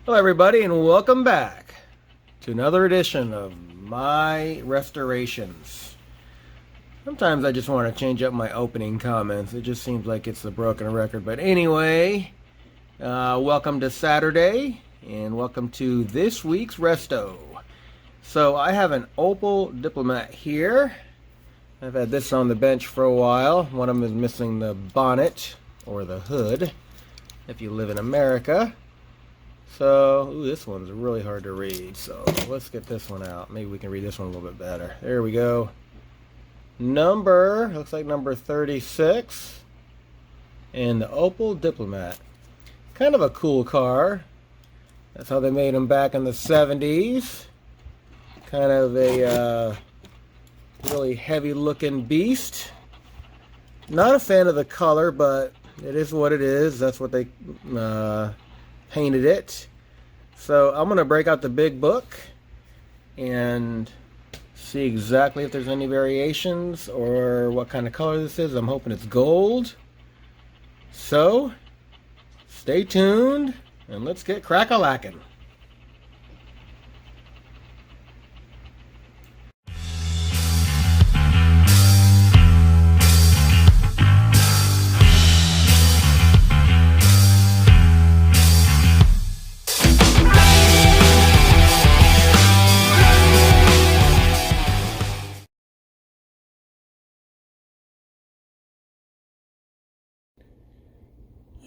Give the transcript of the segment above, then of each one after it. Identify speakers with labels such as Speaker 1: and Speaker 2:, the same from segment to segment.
Speaker 1: Hello everybody and welcome back to another edition of my restorations. Sometimes I just want to change up my opening comments. It just seems like it's a broken record. But anyway, welcome to Saturday and welcome to this week's resto. So I have an Opal Diplomat here. I've had this on the bench for a while. One of them is missing the bonnet or the hood if you live in America. So, this one's really hard to read, so let's get this one out. Maybe we can read this one a little bit better. There we go. Looks like number 36. And the Opal Diplomat. Kind of a cool car. That's how they made them back in the 70s. Kind of a really heavy looking beast. Not a fan of the color, but it is what it is. That's what they painted it. So I'm going to break out the big book and see exactly if there's any variations or what kind of color this is. I'm hoping it's gold. So stay tuned and let's get crack-a-lackin'.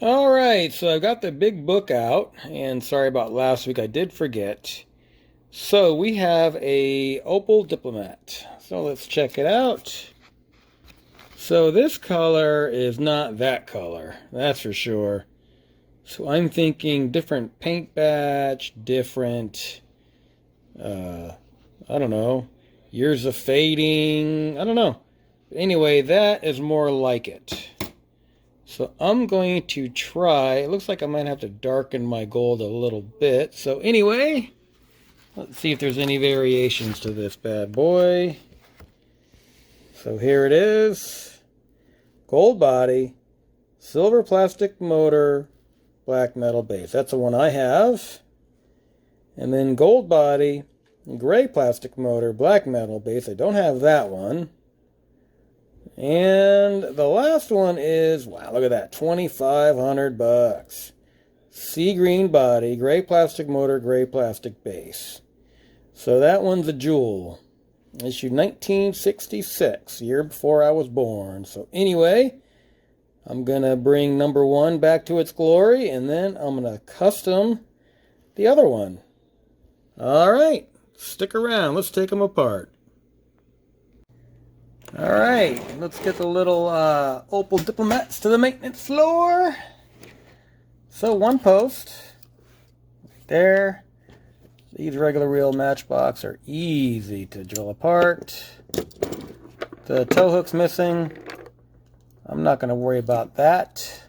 Speaker 1: Alright, so I've got the big book out, and sorry about last week, I did forget. So we have a Opal Diplomat. So let's check it out. So this color is not that color, that's for sure. So I'm thinking different paint batch, different, I don't know, years of fading, I don't know. Anyway, that is more like it. So I'm going to try, it looks like I might have to darken my gold a little bit. So anyway, let's see if there's any variations to this bad boy. So here it is. Gold body, silver plastic motor, black metal base. That's the one I have. And then gold body, gray plastic motor, black metal base. I don't have that one. And the last one is, wow, look at that, $2,500. Sea green body, gray plastic motor, gray plastic base. So that one's a jewel. Issued 1966, year before I was born. So anyway, I'm going to bring number one back to its glory, and then I'm going to custom the other one. All right, stick around. Let's take them apart. Alright, let's get the little Opal Diplomats to the maintenance floor. So one post, right there. These regular wheel Matchbox are easy to drill apart. The tow hook's missing. I'm not going to worry about that,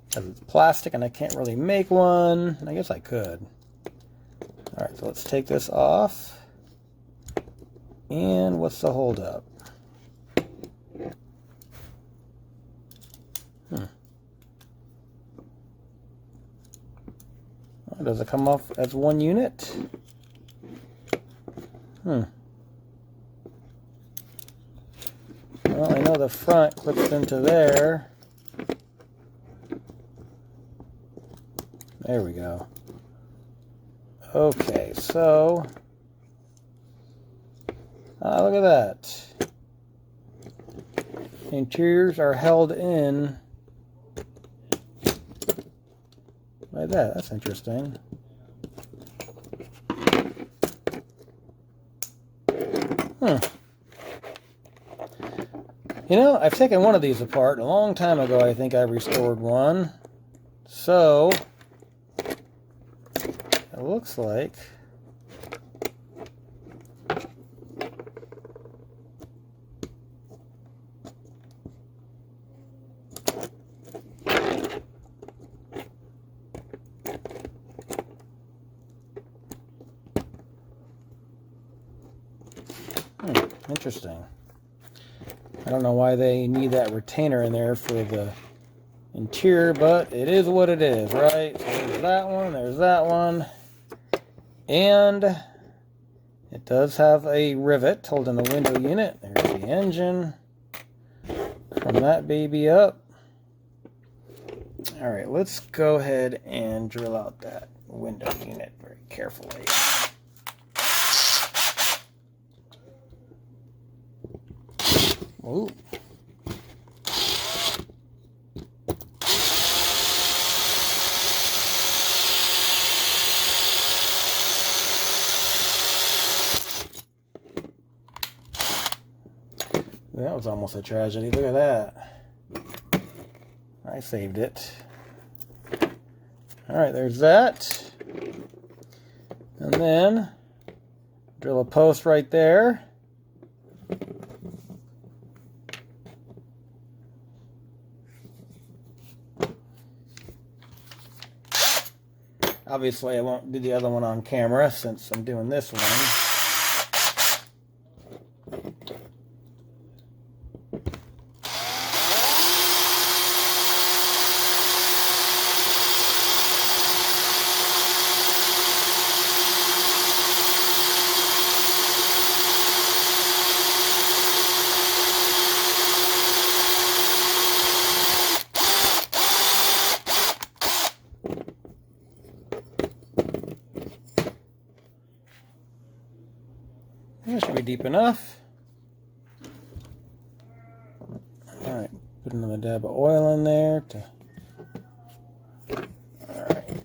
Speaker 1: because it's plastic and I can't really make one. I guess I could. Alright, so let's take this off. And what's the holdup? Does it come off as one unit? Well, I know the front clips into there. There we go. Okay, so look at that. Interiors are held in like that. That's interesting. You know, I've taken one of these apart a long time ago. I think I restored one. So it looks like interesting. I don't know why they need that retainer in there for the interior, but it is what it is, right? So there's that one, and it does have a rivet holding the window unit. There's the engine from that baby up. All right, let's go ahead and drill out that window unit very carefully. Ooh. That was almost a tragedy. Look at that. I saved it. All right, there's that. And then drill a post right there. Obviously, I won't do the other one on camera since I'm doing this one. That should be deep enough. Alright, put another dab of oil in there. Alright.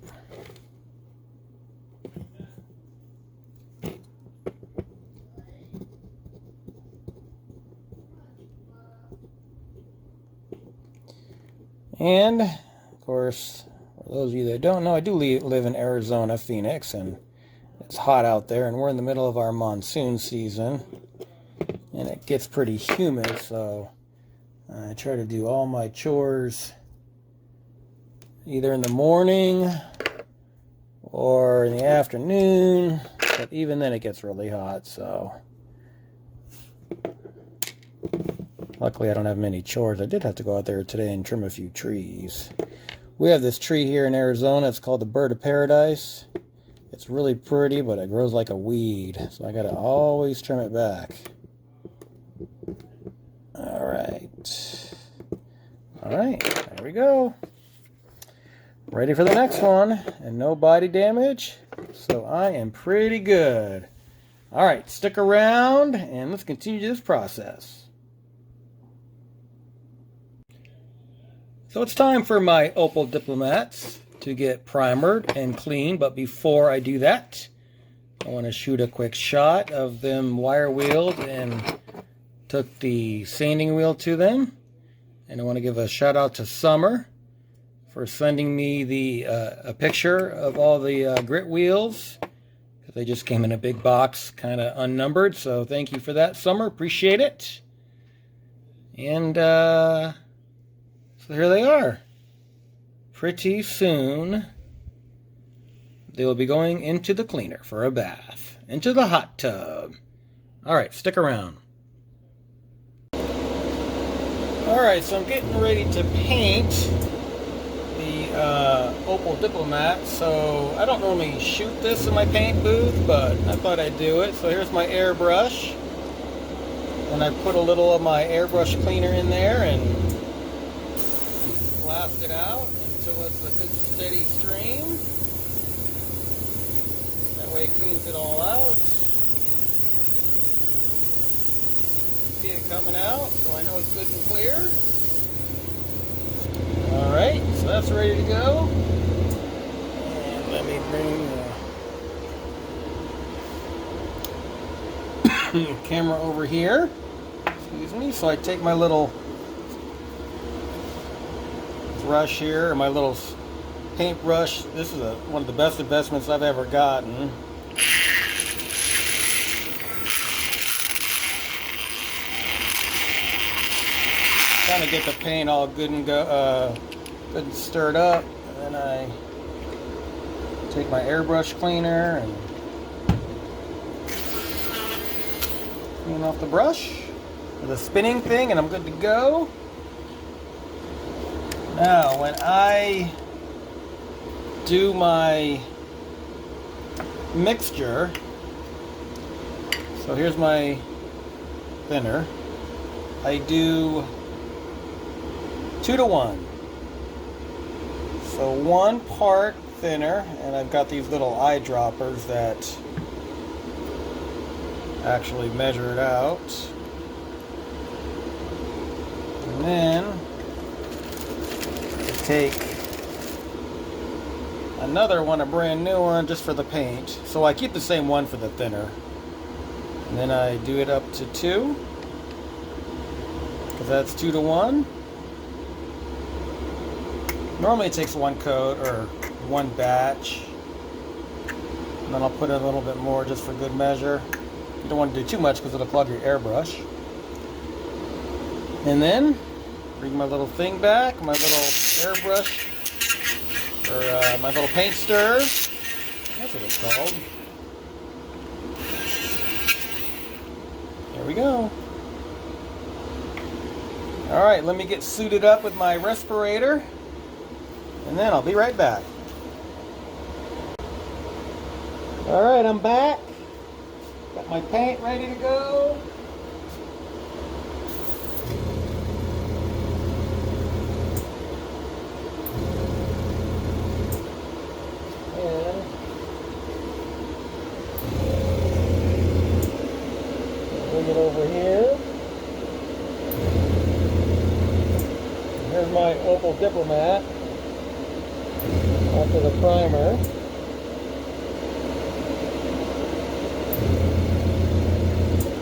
Speaker 1: And, of course, for those of you that don't know, I do live in Arizona, Phoenix, and it's hot out there, and we're in the middle of our monsoon season, and it gets pretty humid, so I try to do all my chores either in the morning or in the afternoon, but even then it gets really hot, so luckily I don't have many chores. I did have to go out there today and trim a few trees. We have this tree here in Arizona. It's called the Bird of Paradise. It's really pretty, but it grows like a weed, so I gotta always trim it back. Alright, there we go. Ready for the next one, and no body damage, so I am pretty good. Alright, stick around, and let's continue this process. So it's time for my Opal Diplomats to get primered and cleaned, but before I do that, I want to shoot a quick shot of them wire wheeled and took the sanding wheel to them. And I want to give a shout out to Summer for sending me a picture of all the grit wheels. They just came in a big box, kind of unnumbered, so thank you for that, Summer. Appreciate it. And so here they are. Pretty soon, they will be going into the cleaner for a bath, into the hot tub. Alright, stick around. Alright, so I'm getting ready to paint the Opal Diplomat. So I don't normally shoot this in my paint booth, but I thought I'd do it. So here's my airbrush. And I put a little of my airbrush cleaner in there and blast it out until it's a good steady stream. That way it cleans it all out. See it coming out, so I know it's good and clear. Alright, so that's ready to go. And let me bring the camera over here. Excuse me. So I take my little brush here, or my little paintbrush. This is one of the best investments I've ever gotten. Kind of get the paint all good and good and stirred up, and then I take my airbrush cleaner and clean off the brush with a spinning thing, and I'm good to go. Now, when I do my mixture, so here's my thinner, I do 2 to 1. So 1 part thinner, and I've got these little eyedroppers that actually measure it out. And then I take another one, a brand new one, just for the paint. So I keep the same one for the thinner. And then I do it up to 2, because that's 2 to 1. Normally it takes 1 coat or 1 batch. And then I'll put in a little bit more just for good measure. You don't want to do too much because it'll clog your airbrush. And then bring my little thing back, my little airbrush, or my little paint stirrer. That's what it's called. There we go. Alright, let me get suited up with my respirator, and then I'll be right back. Alright, I'm back. Got my paint ready to go. And bring it over here. Here's my Opal Diplomat after the primer.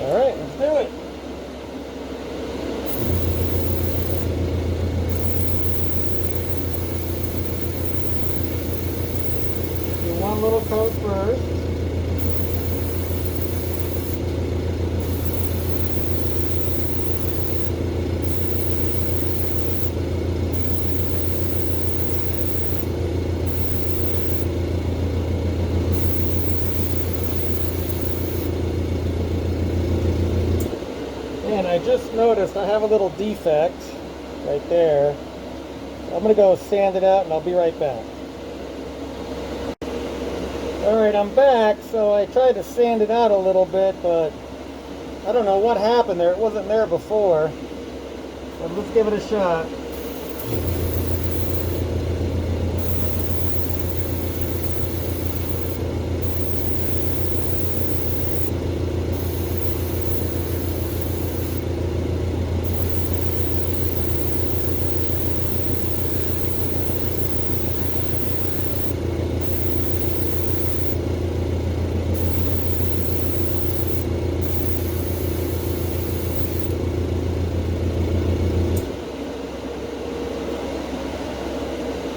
Speaker 1: Alright, let's do it. Do 1 little coat first. And I just noticed I have a little defect right there. I'm going to go sand it out and I'll be right back. Alright, I'm back. So I tried to sand it out a little bit, but I don't know what happened there. It wasn't there before. But let's give it a shot.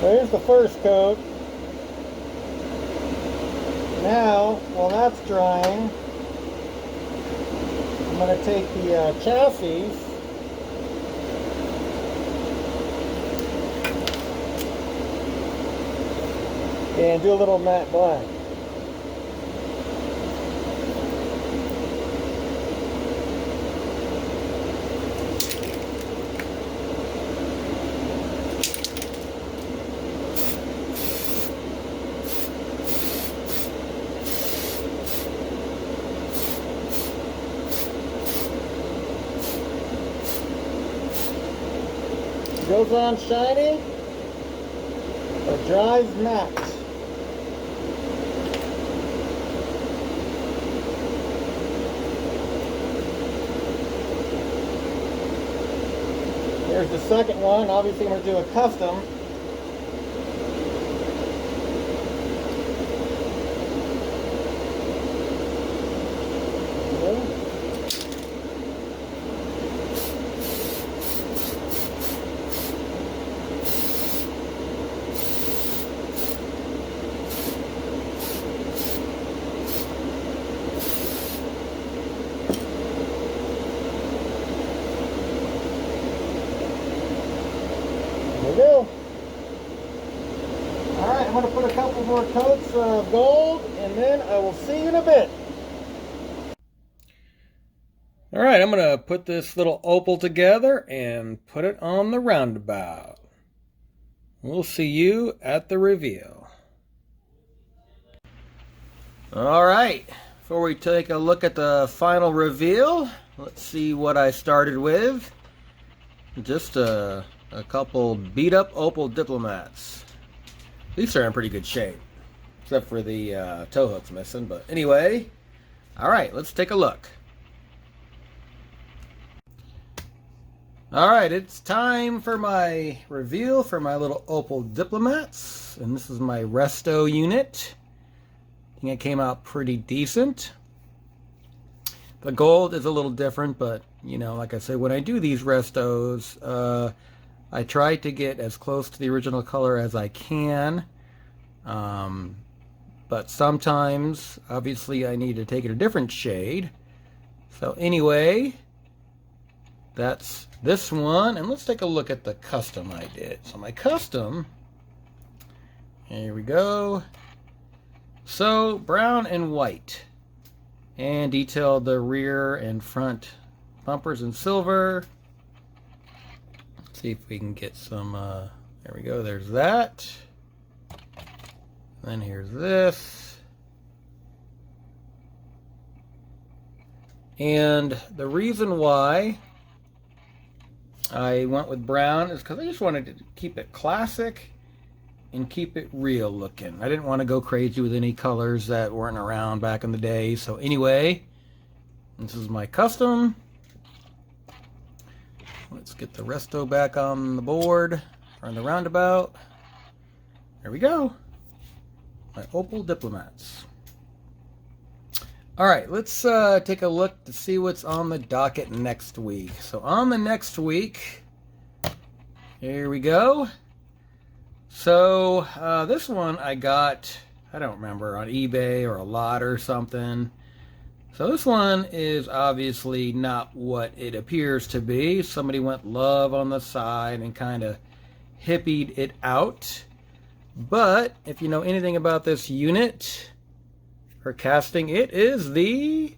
Speaker 1: There's the first coat. Now, while that's drying, I'm going to take the chassis and do a little matte black. Goes on shiny or dries matte. Here's the second one. Obviously, I'm going to do a custom. There we go. Alright, I'm going to put a couple more coats of gold, and then I will see you in a bit. Alright, I'm going to put this little opal together and put it on the roundabout. We'll see you at the reveal. All right, before we take a look at the final reveal, let's see what I started with. Just a couple beat up Opal Diplomats. These are in pretty good shape, except for the tow hook's missing, but anyway. All right, let's take a look. All right, it's time for my reveal for my little Opal Diplomats. And this is my resto unit. I think it came out pretty decent. The gold is a little different, but, you know, like I said, when I do these restos, I try to get as close to the original color as I can. But sometimes, obviously, I need to take it a different shade. So anyway, that's this one. And let's take a look at the custom I did. So my custom, here we go. So brown and white. And detailed the rear and front bumpers in silver. Let's see if we can get some, there we go, there's that. Then here's this. And the reason why I went with brown is because I just wanted to keep it classic and keep it real looking. I didn't want to go crazy with any colors that weren't around back in the day. So anyway, this is my custom. Let's get the resto back on the board, on the roundabout. There we go. My Opal Diplomats. All right, let's take a look to see what's on the docket next week. So on the next week, here we go. So this one I got, I don't remember, on eBay or a lot or something. So this one is obviously not what it appears to be. Somebody went love on the side and kind of hippied it out. But if you know anything about this unit or casting, it is the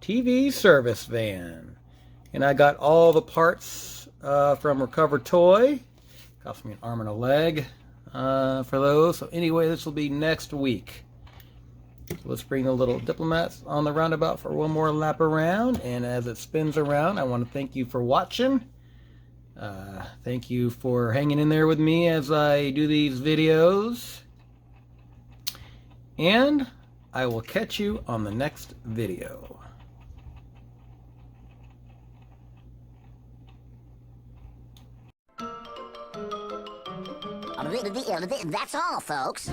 Speaker 1: TV service van. And I got all the parts from Recover Toy. Cost me an arm and a leg for those. So anyway, this will be next week. So let's bring the little diplomats on the roundabout for one more lap around. And as it spins around, I want to thank you for watching. Thank you for hanging in there with me as I do these videos. And I will catch you on the next video.
Speaker 2: That's all, folks.